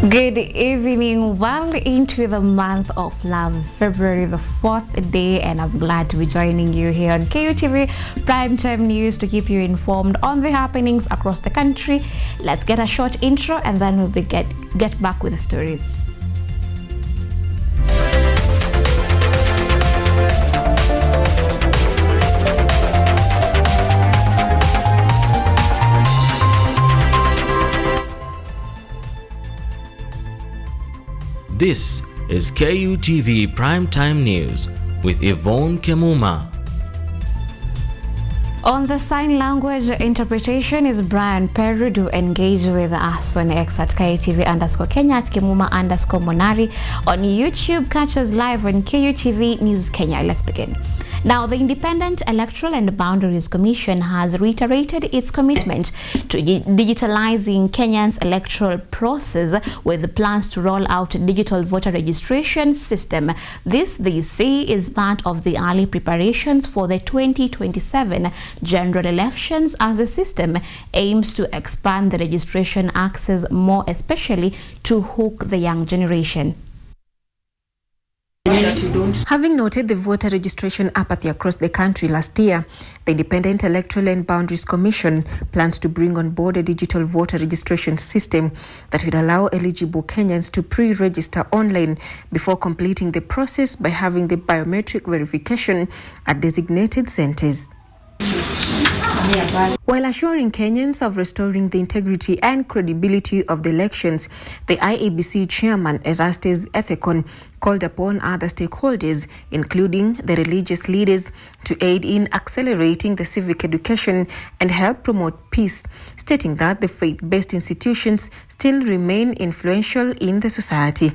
Good evening. Well into the month of love, February the 4th day, and I'm glad to be joining you here on KUTV Primetime News to keep you informed on the happenings across the country. Let's get a short intro and then we'll get back with the stories. This is KUTV Primetime News with Yvonne Kemuma. On the sign language interpretation is Brian Peru. Do engage with us on X at KUTV_Kenya, at Kemuma_Monari. On YouTube, catch us live on KUTV News Kenya. Let's begin. Now, the Independent Electoral and Boundaries Commission has reiterated its commitment to digitalizing Kenya's electoral process with plans to roll out a digital voter registration system. This, they say, is part of the early preparations for the 2027 general elections, as the system aims to expand the registration access more, especially to hook the young generation. Having noted the voter registration apathy across the country last year, the Independent Electoral and Boundaries Commission plans to bring on board a digital voter registration system that would allow eligible Kenyans to pre-register online before completing the process by having the biometric verification at designated centers. While assuring Kenyans of restoring the integrity and credibility of the elections, the IEBC chairman Erastes Ethekon called upon other stakeholders, including the religious leaders, to aid in accelerating the civic education and help promote peace, stating that the faith-based institutions still remain influential in the society.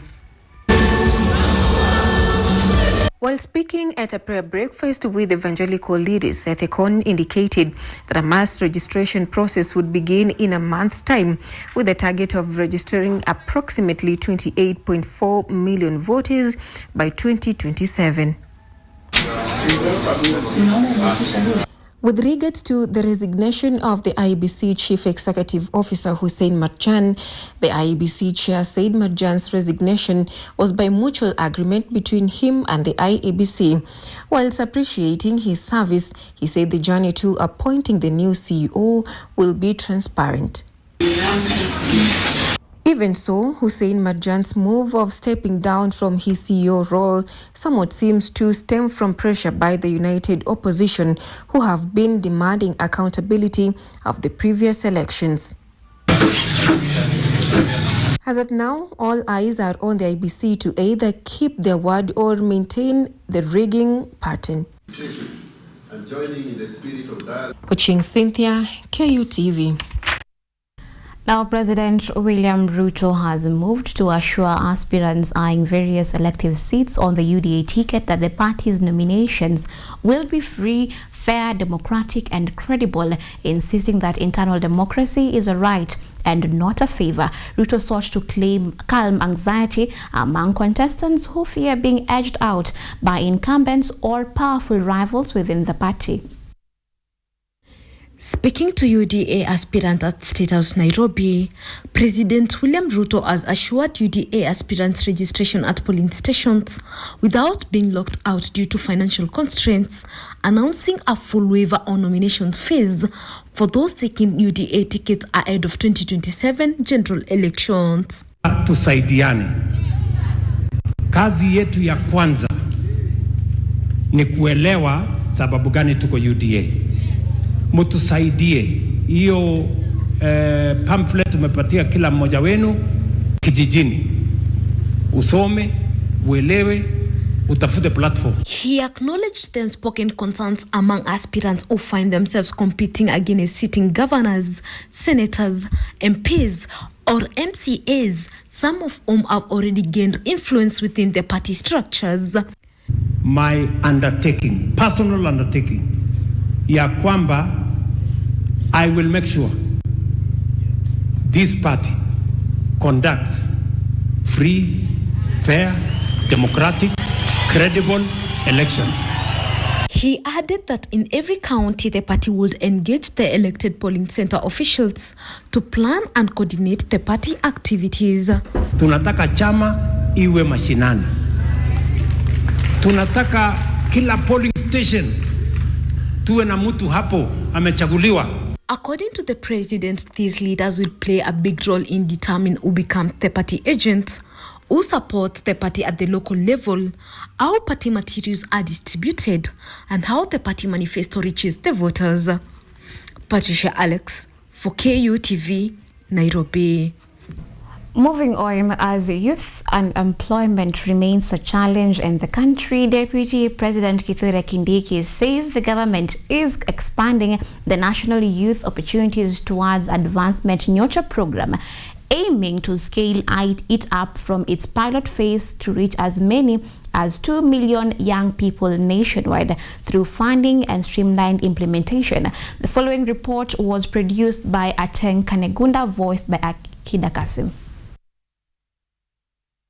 While speaking at a prayer breakfast with evangelical leaders, Ethekon indicated that a mass registration process would begin in a month's time, with a target of registering approximately 28.4 million voters by 2027. With regards to the resignation of the IEBC Chief Executive Officer Hussein Marjan, the IEBC chair said Marjan's resignation was by mutual agreement between him and the IEBC. Whilst appreciating his service, he said the journey to appointing the new CEO will be transparent. Even so, Hussein Marjan's move of stepping down from his CEO role somewhat seems to stem from pressure by the united opposition, who have been demanding accountability of the previous elections. As at now, all eyes are on the IEBC to either keep their word or maintain the rigging pattern. Watching Cynthia, KUTV. Now, President William Ruto has moved to assure aspirants eyeing various elective seats on the UDA ticket that the party's nominations will be free, fair, democratic and credible, insisting that internal democracy is a right and not a favor. Ruto sought to calm anxiety among contestants who fear being edged out by incumbents or powerful rivals within the party. Speaking to UDA aspirants at State House, Nairobi, President William Ruto has assured UDA aspirants registration at polling stations without being locked out due to financial constraints, announcing a full waiver on nomination fees for those seeking UDA tickets ahead of 2027 general elections. Tusaidiane. Kazi yetu ya kwanza ni kuelewa sababu gani tuko UDA. Mutusaidie hiyo pamphlet umepatia kila mmoja wenu kijijini, usome, uelewe, utafute platform. He acknowledged the unspoken concerns among aspirants who find themselves competing against sitting governors, senators, MPs or MCAs, some of whom have already gained influence within the party structures. My undertaking, personal undertaking, ya kwamba I will make sure this party conducts free, fair, democratic, credible elections. He added that in every county, the party would engage the elected polling center officials to plan and coordinate the party activities. Tunataka chama iwe mashinani. Tunataka kila polling station tuwe na mtu hapo amechaguliwa. According to the president, these leaders will play a big role in determining who become the party agents, who support the party at the local level, how party materials are distributed, and how the party manifesto reaches the voters. Patricia Alex for KUTV, Nairobi. Moving on, as youth unemployment remains a challenge in the country, Deputy President Kithure Kindiki says the government is expanding the National Youth Opportunities Towards Advancement Nurture program, aiming to scale it up from its pilot phase to reach as many as 2 million young people nationwide through funding and streamlined implementation. The following report was produced by Ateng Kanegunda, voiced by Akida Kasim.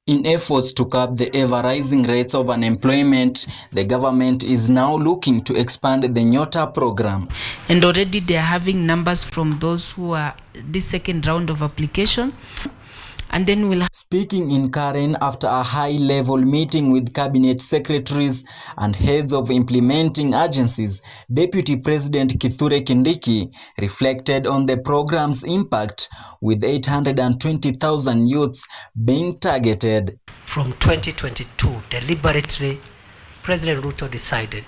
In efforts to curb the ever-rising rates of unemployment, the government is now looking to expand the Nyota program. And already they are having numbers from those who are this second round of application. And then we'll... Speaking in Karen after a high-level meeting with cabinet secretaries and heads of implementing agencies, Deputy President Kithure Kindiki reflected on the program's impact, with 820,000 youths being targeted. From 2022, deliberately, President Ruto decided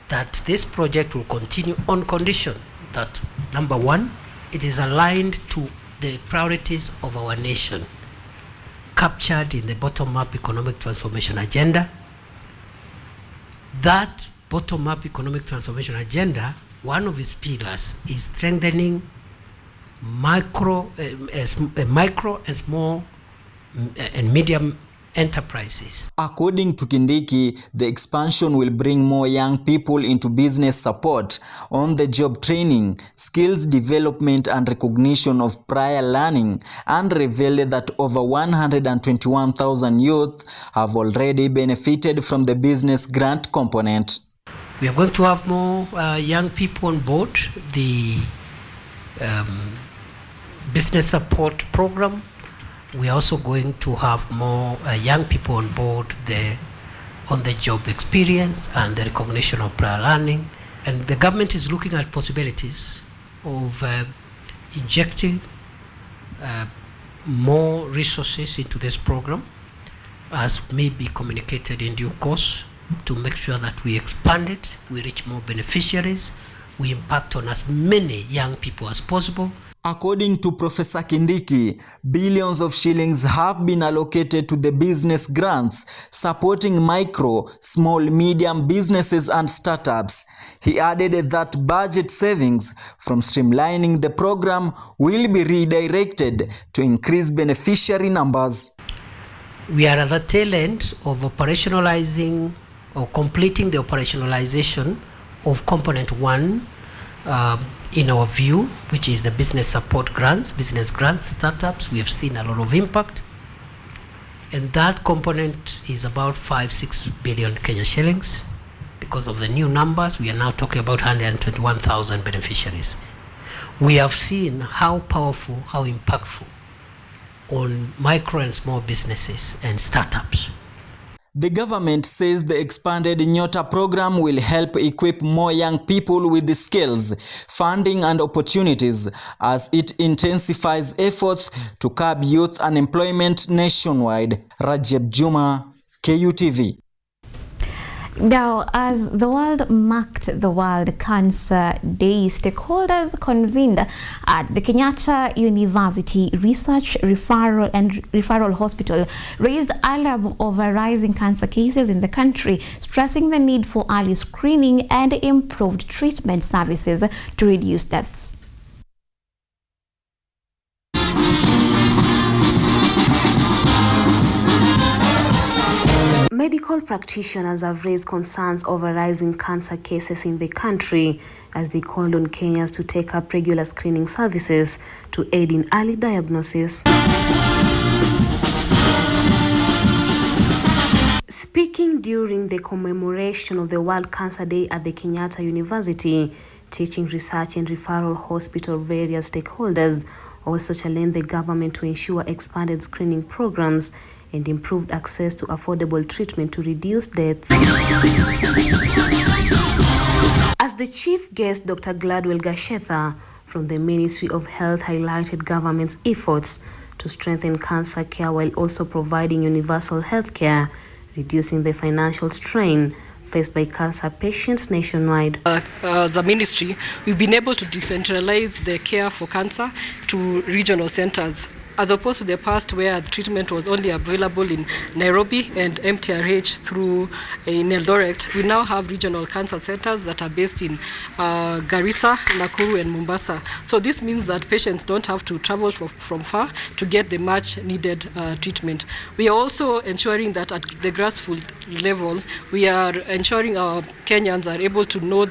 that this project will continue on condition that, number one, it is aligned to the priorities of our nation, captured in the bottom-up economic transformation agenda. That bottom-up economic transformation agenda, one of its pillars is strengthening micro and small and medium enterprises. According to Kindiki, the expansion will bring more young people into business support, on-the-job training, skills development and recognition of prior learning, and revealed that over 121,000 youth have already benefited from the business grant component. We are going to have more young people on board the business support program. We are also going to have more young people on board the on-the-job experience and the recognition of prior learning. And the government is looking at possibilities of injecting more resources into this program, as may be communicated in due course, to make sure that we expand it, we reach more beneficiaries, we impact on as many young people as possible. According to Professor Kindiki, billions of shillings have been allocated to the business grants, supporting micro, small, medium businesses and startups. He added that budget savings from streamlining the program will be redirected to increase beneficiary numbers. We are at the tail end of operationalizing or completing the operationalization of component 1 in our view, which is the business support grants, business grants, startups. We have seen a lot of impact. And that component is about 5-6 billion Kenya shillings. Because of the new numbers, we are now talking about 121,000 beneficiaries. We have seen how powerful, how impactful on micro and small businesses and startups. The government says the expanded Nyota program will help equip more young people with the skills, funding and opportunities as it intensifies efforts to curb youth unemployment nationwide. Rajab Juma, KUTV. Now, as the world marked the World Cancer Day, stakeholders convened at the Kenyatta University Research Referral Hospital raised alarm over rising cancer cases in the country, stressing the need for early screening and improved treatment services to reduce deaths. Medical practitioners have raised concerns over rising cancer cases in the country as they called on Kenyans to take up regular screening services to aid in early diagnosis. Speaking during the commemoration of the World Cancer Day at the Kenyatta University. Teaching, Research and Referral Hospital various stakeholders also challenged the government to ensure expanded screening programs and improved access to affordable treatment to reduce deaths. As the chief guest, Dr. Gladwell Gashetha from the Ministry of Health highlighted government's efforts to strengthen cancer care while also providing universal health care, reducing the financial strain faced by cancer patients nationwide. As a ministry, we've been able to decentralize the care for cancer to regional centers, as opposed to the past where treatment was only available in Nairobi and MTRH through in Eldoret. We now have regional cancer centers that are based in Garissa, Nakuru and Mombasa. So this means that patients don't have to travel from far to get the much needed treatment. We are also ensuring that at the grassroots level, we are ensuring our Kenyans are able to know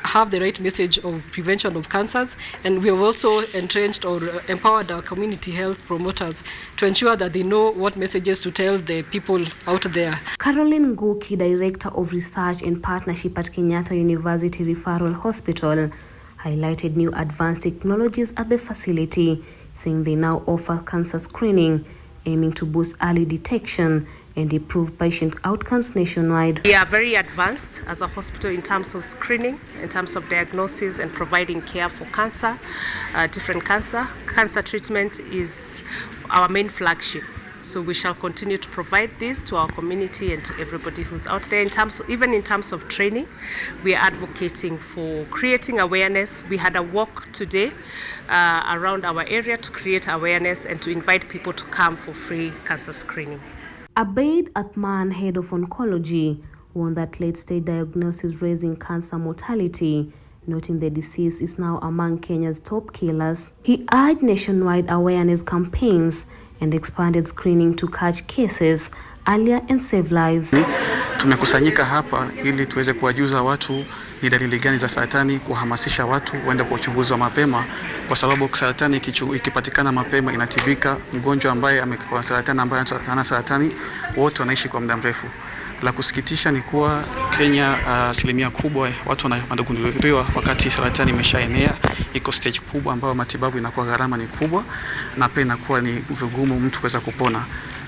have the right message of prevention of cancers, and we have also entrenched or empowered our community health promoters to ensure that they know what messages to tell the people out there. Caroline Nguki, Director of Research and Partnership at Kenyatta University Referral Hospital, highlighted new advanced technologies at the facility, saying they now offer cancer screening, aiming to boost early detection and improve patient outcomes nationwide. We are very advanced as a hospital in terms of screening, in terms of diagnosis and providing care for cancer, different cancer. Cancer treatment is our main flagship. So we shall continue to provide this to our community and to everybody who's out there. Even in terms of training, we are advocating for creating awareness. We had a walk today around our area to create awareness and to invite people to come for free cancer screening. Abeid Athman, head of oncology, warned that late-stage diagnosis raising cancer mortality, noting the disease is now among Kenya's top killers. He urged nationwide awareness campaigns and expanded screening to catch cases earlier and save lives. Tumekusanyika hapa ili tuweze kuwajuza watu ni dalili gani za saratani, kuhamasisha watu waende kwa uchunguzi wa mapema, kwa sababu saratani ikipatikana mapema inatibika. Mgonjwa ambaye amekuwa saratani, ambaye ana saratani, wote wanaishi kwa muda mrefu. La kusikitisha ni kuwa Kenya asilimia kubwa watu wanagunduliwa wakati saratani imeshaenea, iko stage kubwa ambayo matibabu inakuwa gharama ni kubwa na pia inakuwa ni vigumu mtu kuweza kupona.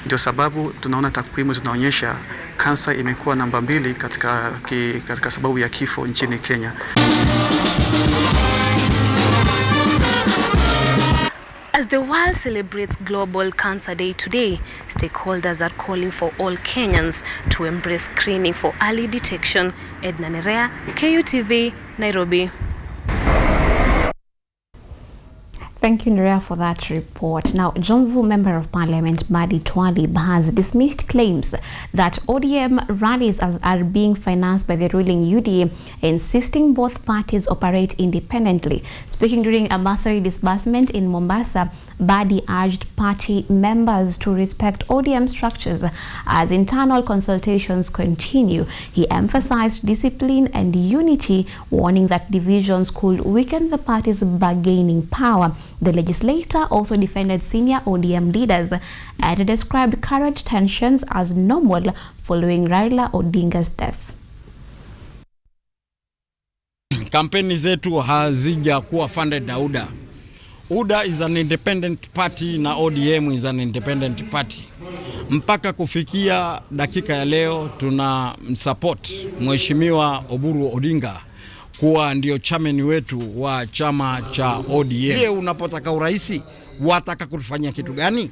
Ndio sababu tunaona takwimu zinaonyesha kansa imekuwa namba 2 katika sababu ya kifo nchini Kenya. As the world celebrates Global Cancer Day today, stakeholders are calling for all Kenyans to embrace screening for early detection. Edna Nerea, KUTV, Nairobi. Thank you, Nerea, for that report. Now, Jomvu Member of Parliament Badi Twalib has dismissed claims that ODM rallies are being financed by the ruling UDA, insisting both parties operate independently. Speaking during a bursary disbursement in Mombasa, Badi urged party members to respect ODM structures as internal consultations continue. He emphasized discipline and unity, warning that divisions could weaken the party's bargaining power. The legislator also defended senior ODM leaders and described current tensions as normal following Raila Odinga's death. Kampeni zetu hazija kuwa funded na UDA. UDA is an independent party na ODM is an independent party. Mpaka kufikia dakika ya leo tuna support Mheshimiwa Oburu Odinga kuwa ndio chairman wetu wa chama cha ODM. Je, unapotaka uraisi wataka kutufanyia kitu gani?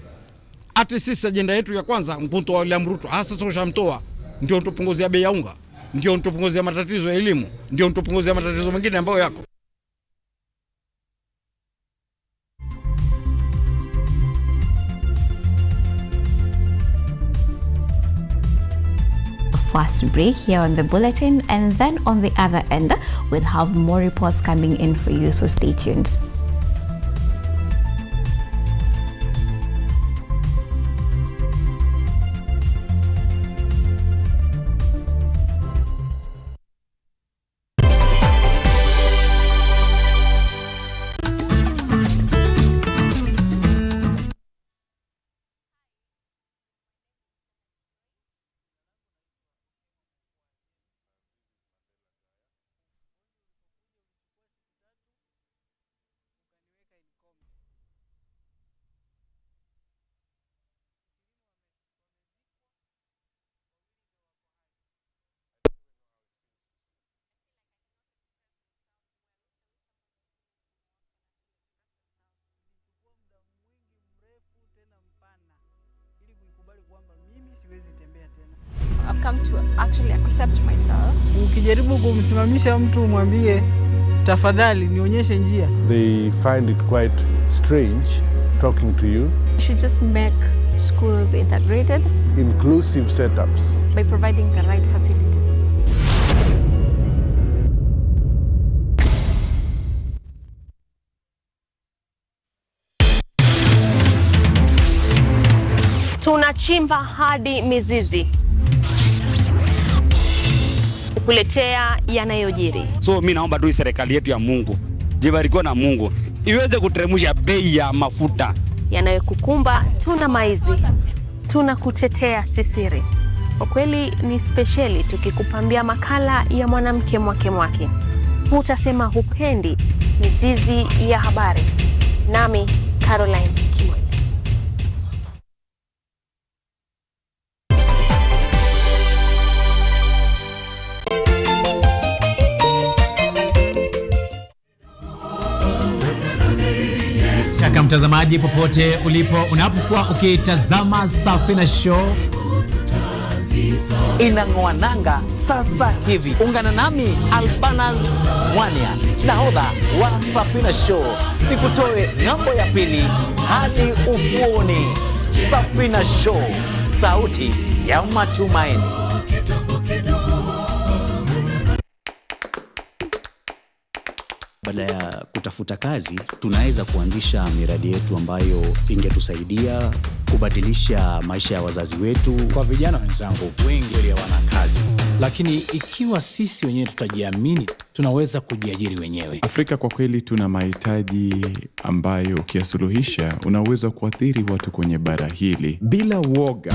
Ati sisi agenda yetu ya kwanza mpunto wa William Ruto sasa ushamtoa, ndio tupunguzia bei ya unga, ndio tupunguzia matatizo ya elimu, ndio tupunguzia matatizo mengine ambayo yako. First break here on the bulletin, and then on the other end we'll have more reports coming in for you, so stay tuned. I've come to actually accept myself. Ukijaribu kumsimamisha mtu mwambie tafadhali nionyeshe njia. They find it quite strange talking to you. You should just make schools integrated. Inclusive setups. By providing the right facilities. Tunachimba hadi mizizi kukuletea yanayojiri. So mimi naomba tu serikali yetu ya Mungu, jibarikiwe na Mungu, iweze kuteremsha bei ya mafuta. Yanayokukumba tuna maizi, tuna kutetea sisiri. Kwa kweli ni speciali tukikupambia makala ya mwanamke mwake. Utasema hupendi mizizi ya habari. Nami Caroline. Kaka mtazamaji popote ulipo unapokuwa ukitazama Safina Show inang'oananga sasa hivi. Ungana nami Albanas Mwania, nahodha wa Safina Show, nikutoe ng'ambo ya pili hadi ufuoni. Safina Show, sauti ya matumaini. Baada ya kutafuta kazi, tunaweza kuanzisha miradi yetu ambayo ingetusaidia kubadilisha maisha ya wazazi wetu. Kwa vijana wenzangu, wengi hawana kazi, lakini ikiwa sisi wenyewe tutajiamini, tunaweza kujiajiri wenyewe. Afrika kwa kweli tuna mahitaji ambayo ukiyasuluhisha unaweza kuathiri watu kwenye bara hili bila woga.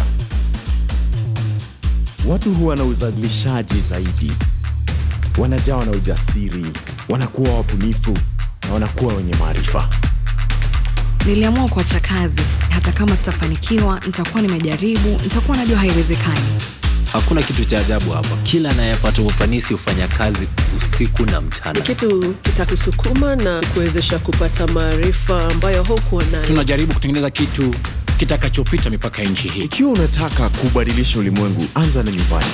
Watu huwa na uzalishaji zaidi, wanajawa na ujasiri, wanakuwa wabunifu na wanakuwa wenye maarifa. Niliamua kuacha kazi, hata kama sitafanikiwa, nitakuwa nimejaribu, nitakuwa najua haiwezekani. Hakuna kitu cha ajabu hapa. Kila anayepata ufanisi hufanya kazi usiku na mchana. Kitu kitakusukuma na kuwezesha kupata maarifa ambayo hukuwa nayo. Tunajaribu kutengeneza kitu kitakachopita mipaka nchi hii. Ikiwa unataka kubadilisha ulimwengu, anza na nyumbani.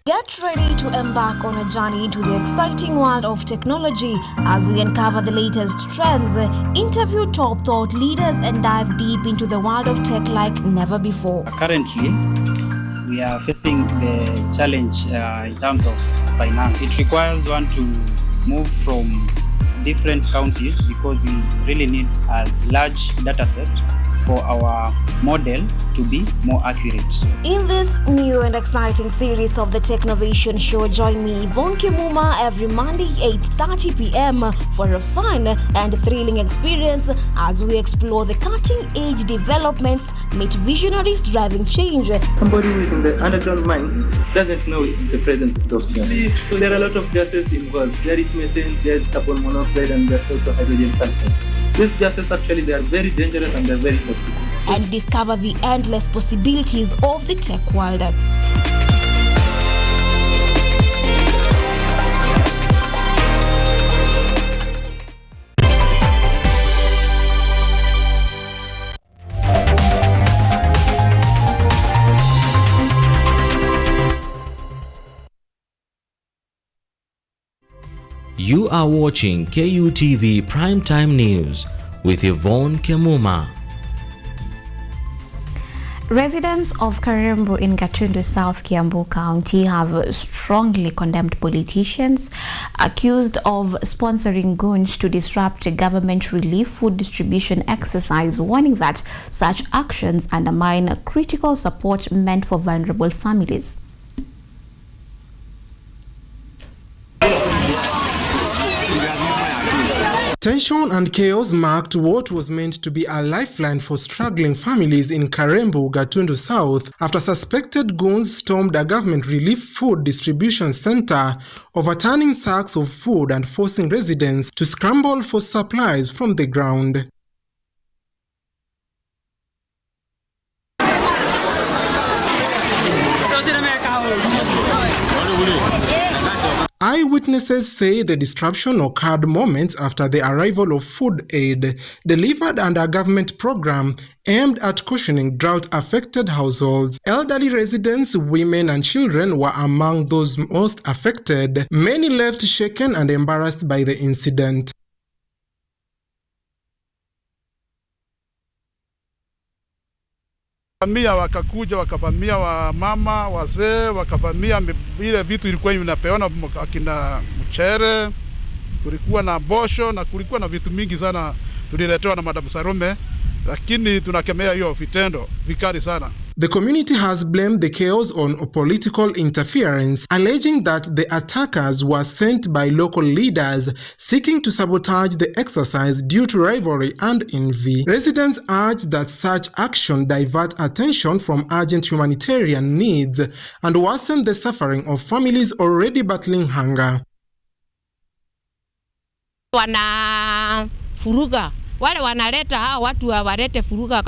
Get ready to embark on a journey into the exciting world of technology as we uncover the latest trends, interview top thought leaders and dive deep into the world of tech like never before. Currently, we are facing the challenge in terms of finance. It requires one to move from different counties because we really need a large data set for our model to be more accurate. In this new and exciting series of the Technovation Show, join me Yvonne Kemuma every Monday 8:30 p.m. for a fun and thrilling experience as we explore the cutting-edge developments, meet visionaries driving change. Somebody who is in the underground mine doesn't know the presence of those gases. So there are a lot of gases involved. There is methane, there is carbon monoxide, and there's also hydrogen sulfide. These gases actually, they are very dangerous and they're very toxic. And discover the endless possibilities of the tech world. You are watching KUTV Primetime News with Yvonne Kemuma. Residents of Karembu in Gatundu South Kiambu County have strongly condemned politicians accused of sponsoring goons to disrupt a government relief food distribution exercise, warning that such actions undermine critical support meant for vulnerable families. Tension and chaos marked what was meant to be a lifeline for struggling families in Karembu, Gatundu South, after suspected goons stormed a government relief food distribution center, overturning sacks of food and forcing residents to scramble for supplies from the ground. Eyewitnesses say the disruption occurred moments after the arrival of food aid delivered under a government program aimed at cushioning drought-affected households. Elderly residents, women and children were among those most affected. Many left shaken and embarrassed by the incident. Wamia wakakuja wakavamia wamama, wazee, wakavamia vile vitu ilikuwa inapeana akina mchere, kulikuwa na bosho na kulikuwa na vitu mingi sana tuliletewa na Madam Sarome, lakini tunakemea hiyo vitendo vikali sana. The community has blamed the chaos on political interference, alleging that the attackers were sent by local leaders seeking to sabotage the exercise due to rivalry and envy. Residents urge that such action divert attention from urgent humanitarian needs and worsen the suffering of families already battling hunger. Wana furuga wale wanaleta hao watu walete furuga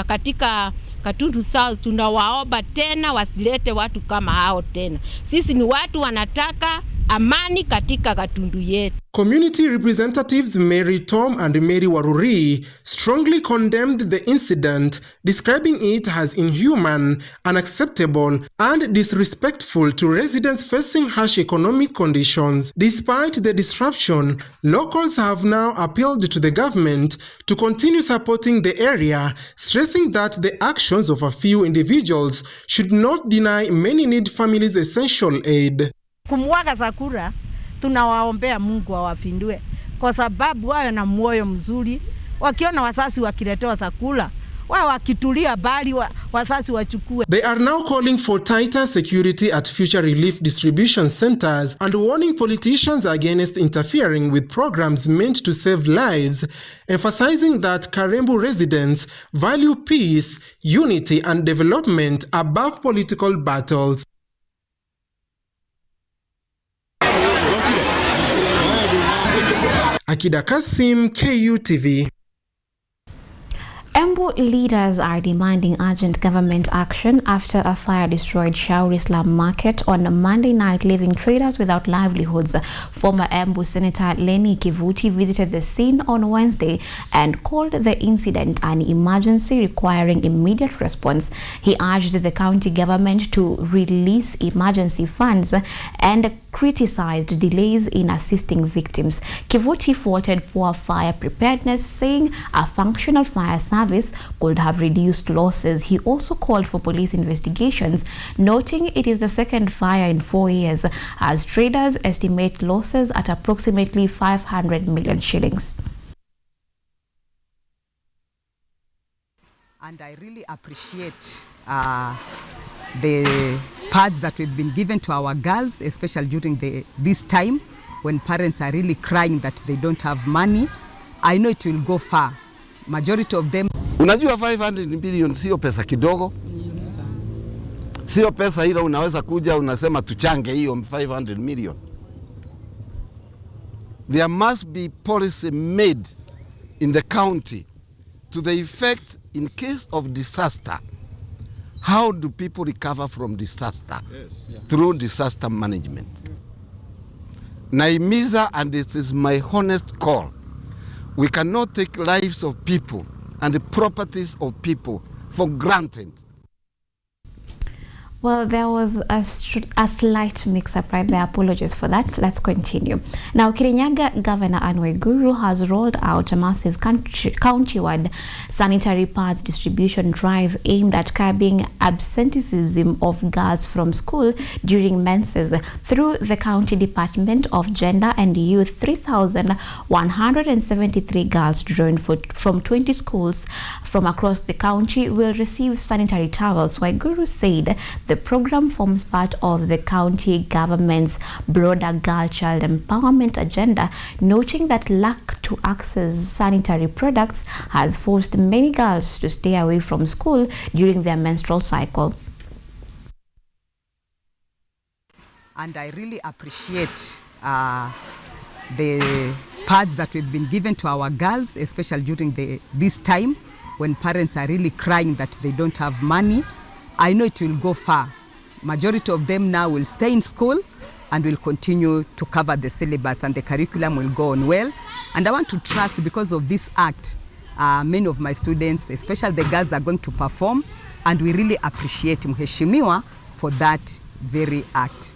katika Gatundu South, tunawaomba tena wasilete watu kama hao tena. Sisi ni watu wanataka amani katika Gatundu yetu. Community representatives Mary Tom and Mary Waruri strongly condemned the incident, describing it as inhuman, unacceptable, and disrespectful to residents facing harsh economic conditions. Despite the disruption, locals have now appealed to the government to continue supporting the area, stressing that the actions of a few individuals should not deny many needy families essential aid. Kumwaga sakura, tunawaombea Mungu awafindue kwa sababu wao na moyo mzuri, wakiona wasasi wakiletewa sakula wao wakitulia bali wasasi wachukue. They are now calling for tighter security at future relief distribution centers and warning politicians against interfering with programs meant to save lives, emphasizing that Karembu residents value peace, unity and development above political battles. Akida Kasim, KUTV. Embu leaders are demanding urgent government action after a fire destroyed Shaur Islam Market on Monday night, leaving traders without livelihoods. Former Embu Senator Lenny Kivuti visited the scene on Wednesday and called the incident an emergency requiring immediate response. He urged the county government to release emergency funds and criticized delays in assisting victims. Kivuti faulted poor fire preparedness, saying a functional fire service could have reduced losses. He also called for police investigations, noting it is the second fire in 4 years, as traders estimate losses at approximately 500 million shillings. And I really appreciate the pads that we've been given to our girls, especially during this time when parents are really crying that they don't have money. I know it will go far. Majority of them. Unajua 500 million sio pesa kidogo. Sio pesa hilo unaweza kuja unasema tuchange hiyo 500 million. There must be policy made in the county to the effect in case of disaster. How do people recover from disaster? Yes, yeah. Through disaster management. Naimiza, and this is my honest call, we cannot take lives of people and the properties of people for granted. Well, there was a slight mix-up right there. Apologies for that. Let's continue. Now, Kirinyaga Governor Anne Waiguru has rolled out a massive county-wide sanitary pads distribution drive aimed at curbing absenteeism of girls from school during menses. Through the County Department of Gender and Youth, 3,173 girls drawn from 20 schools from across the county will receive sanitary towels. Waiguru said the program forms part of the county government's broader girl-child empowerment agenda, noting that lack to access sanitary products has forced many girls to stay away from school during their menstrual cycle. And I really appreciate the pads that we've been given to our girls, especially during this time when parents are really crying that they don't have money. I know it will go far. Majority of them now will stay in school and will continue to cover the syllabus, and the curriculum will go on well. And I want to trust, because of this act, many of my students, especially the girls, are going to perform, and we really appreciate Mheshimiwa for that very act.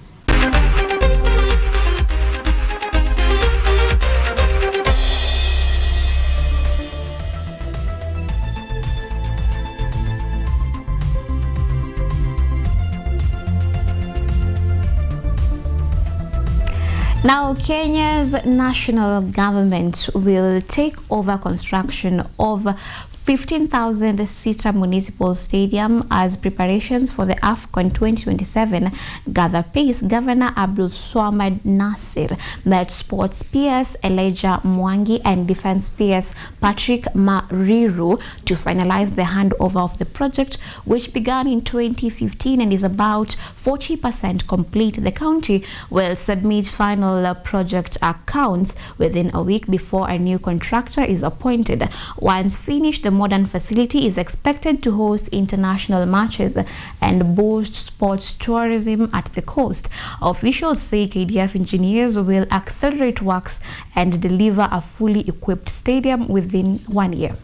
Now, Kenya's national government will take over construction of 15,000-seater municipal stadium as preparations for the AFCON 2027 gather pace. Governor Abdul Swamad Nasir met sports PS Elijah Mwangi and defense PS Patrick Mariru to finalize the handover of the project, which began in 2015 and is about 40% complete. The county will submit final project accounts within a week before a new contractor is appointed. Once finished, the modern facility is expected to host international matches and boost sports tourism at the coast. Officials say KDF engineers will accelerate works and deliver a fully equipped stadium within 1 year.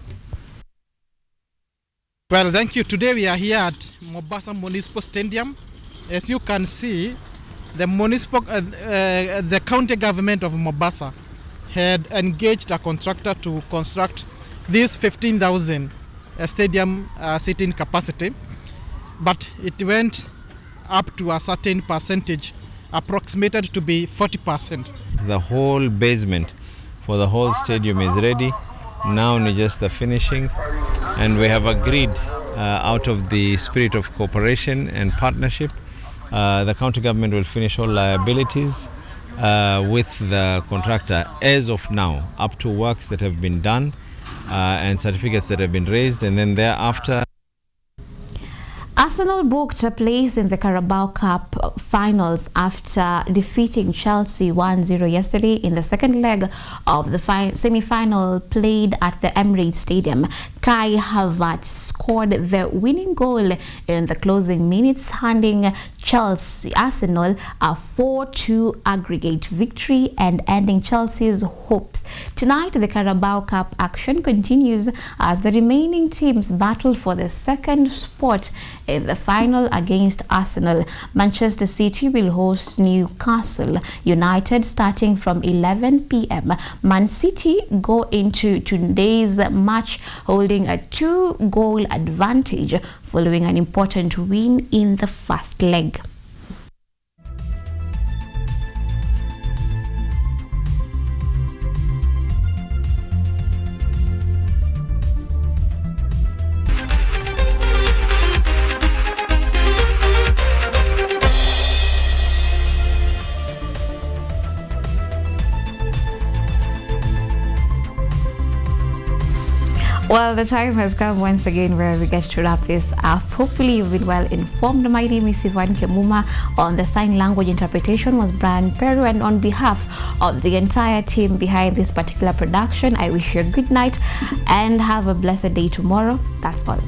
Well, thank you. Today we are here at Mombasa Municipal Stadium. As you can see, the county government of Mombasa had engaged a contractor to construct this 15,000 stadium seating capacity, but it went up to a certain percentage, approximated to be 40%. The whole basement for the whole stadium is ready. Now it's just the finishing, and we have agreed out of the spirit of cooperation and partnership, the county government will finish all liabilities with the contractor as of now, up to works that have been done and certificates that have been raised, and then thereafter. Arsenal booked a place in the Carabao Cup finals after defeating Chelsea 1-0 yesterday in the second leg of the semi-final played at the Emirates Stadium. Kai Havertz scored the winning goal in the closing minutes, handing Arsenal a 4-2 aggregate victory and ending Chelsea's hopes. Tonight, the Carabao Cup action continues as the remaining teams battle for the second spot in the final against Arsenal. Manchester City will host Newcastle United starting from 11 p.m. Man City go into today's match holding a 2-goal advantage following an important win in the first leg. Well, the time has come once again where we get to wrap this up. Hopefully you've been well informed. My name is Yvonne Kemuma. On the sign language interpretation was Brian Peru, and on behalf of the entire team behind this particular production, I wish you a good night and have a blessed day tomorrow. That's all.